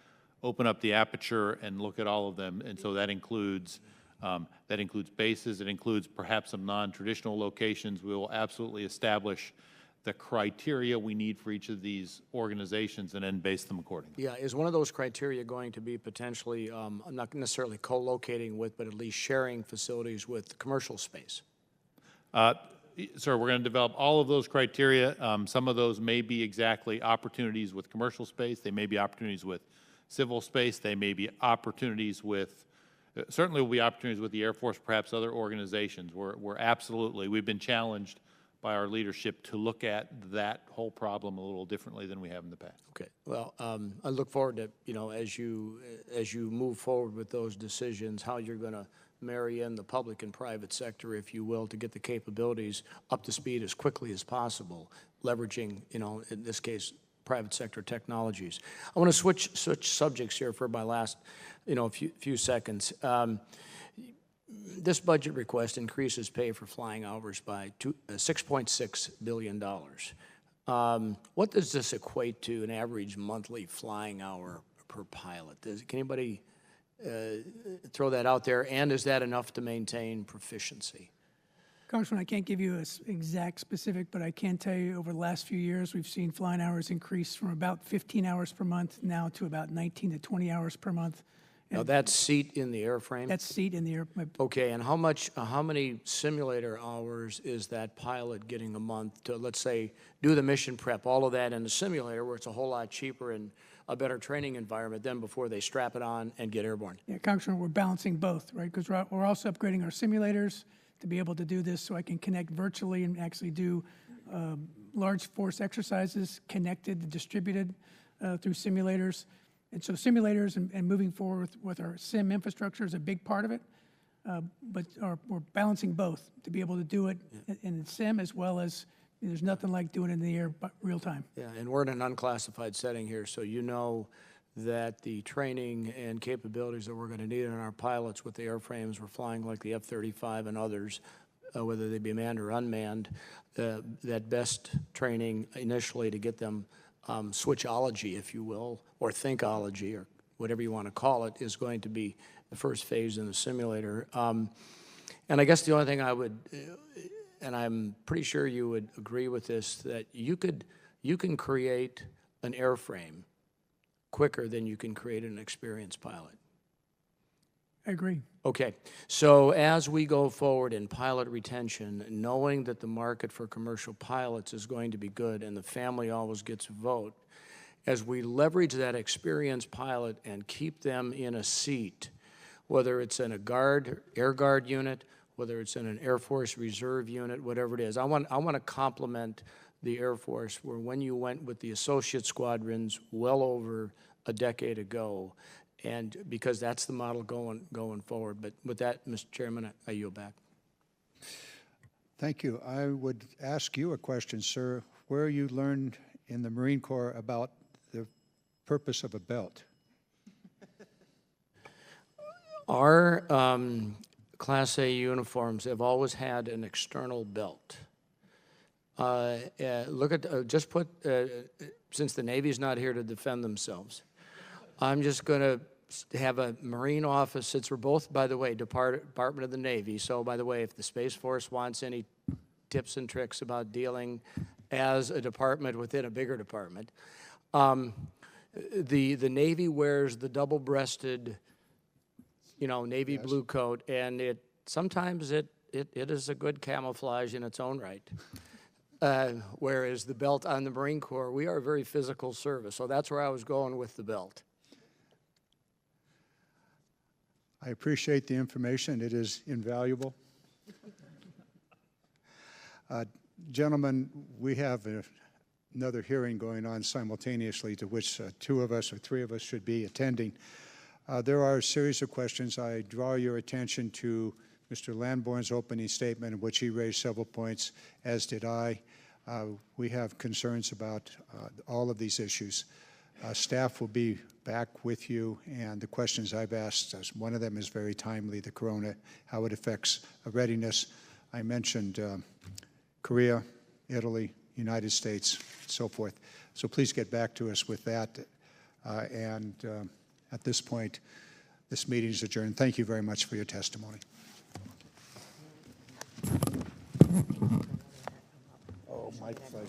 open up the aperture, and look at all of them. And so that includes bases. It includes perhaps some non-traditional locations. We will absolutely establish the criteria we need for each of these organizations and then base them accordingly. Yeah, is one of those criteria going to be potentially, not necessarily co-locating with, but at least sharing facilities with commercial space? Sir, we're going to develop all of those criteria. Some of those may be exactly opportunities with commercial space. They may be opportunities with civil space. They may be opportunities with, certainly will be opportunities with the Air Force, perhaps other organizations. We're absolutely, we've been challenged by our leadership to look at that whole problem a little differently than we have in the past. Okay. Well, I look forward to, you know, as you move forward with those decisions, how you're going to marry in the public and private sector, if you will, to get the capabilities up to speed as quickly as possible, leveraging, you know, in this case, private sector technologies. I want to switch subjects here for my last, you know, few seconds. This budget request increases pay for flying hours by $6.6 billion. What does this equate to an average monthly flying hour per pilot? Can anybody throw that out there? And is that enough to maintain proficiency? Congressman, I can't give you an exact specific, but I can tell you over the last few years, we've seen flying hours increase from about 15 hours per month now to about 19 to 20 hours per month. Now that's seat in the airframe? That's seat in the airplane. Okay, and how many simulator hours is that pilot getting a month to, let's say, do the mission prep, all of that in the simulator, where it's a whole lot cheaper and a better training environment than before they strap it on and get airborne? Yeah, Congressman, we're balancing both, right? Because we're also upgrading our simulators to be able to do this, so I can connect virtually and actually do large force exercises connected, distributed through simulators. And so simulators and moving forward with our sim infrastructure is a big part of it, but we're balancing both to be able to do it in sim as well as There's nothing like doing it in the air, but real time. Yeah, and we're in an unclassified setting here, so you know that the training and capabilities that we're going to need in our pilots with the airframes we're flying like the F-35 and others, whether they be manned or unmanned, that best training initially to get them switchology, if you will, or thinkology, or whatever you want to call it, is going to be the first phase in the simulator. And I guess the only thing I would, and I'm pretty sure you would agree with this, that you can create an airframe quicker than you can create an experienced pilot. I agree. Okay, so as we go forward in pilot retention, knowing that the market for commercial pilots is going to be good and the family always gets a vote, as we leverage that experienced pilot and keep them in a seat, whether it's in a Air Guard unit, whether it's in an Air Force Reserve unit, whatever it is, I want to compliment the Air Force, where when you went with the associate squadrons well over a decade ago, and because that's the model going forward. But with that, Mr. Chairman, I yield back. Thank you. I would ask you a question, sir. Where you learned in the Marine Corps about the purpose of a belt? Our Class A uniforms have always had an external belt. Look at, just put, since the Navy's not here to defend themselves, I'm just going to have a Marine office, since we're both, by the way, Department of the Navy. So, by the way, if the Space Force wants any tips and tricks about dealing as a department within a bigger department, the Navy wears the double-breasted, navy blue coat, and sometimes it is a good camouflage in its own right. Whereas the belt on the Marine Corps, we are a very physical service. So that's where I was going with the belt. I appreciate the information. It is invaluable. Gentlemen, we have another hearing going on simultaneously to which two of us or three of us should be attending. There are a series of questions. I draw your attention to Mr. Lamborn's opening statement, in which he raised several points, as did I. We have concerns about all of these issues. Staff will be back with you, and the questions I've asked, one of them is very timely, the corona, how it affects readiness. I mentioned Korea, Italy, United States, so forth. So please get back to us with that. At this point, this meeting is adjourned. Thank you very much for your testimony. Oh, my pleasure.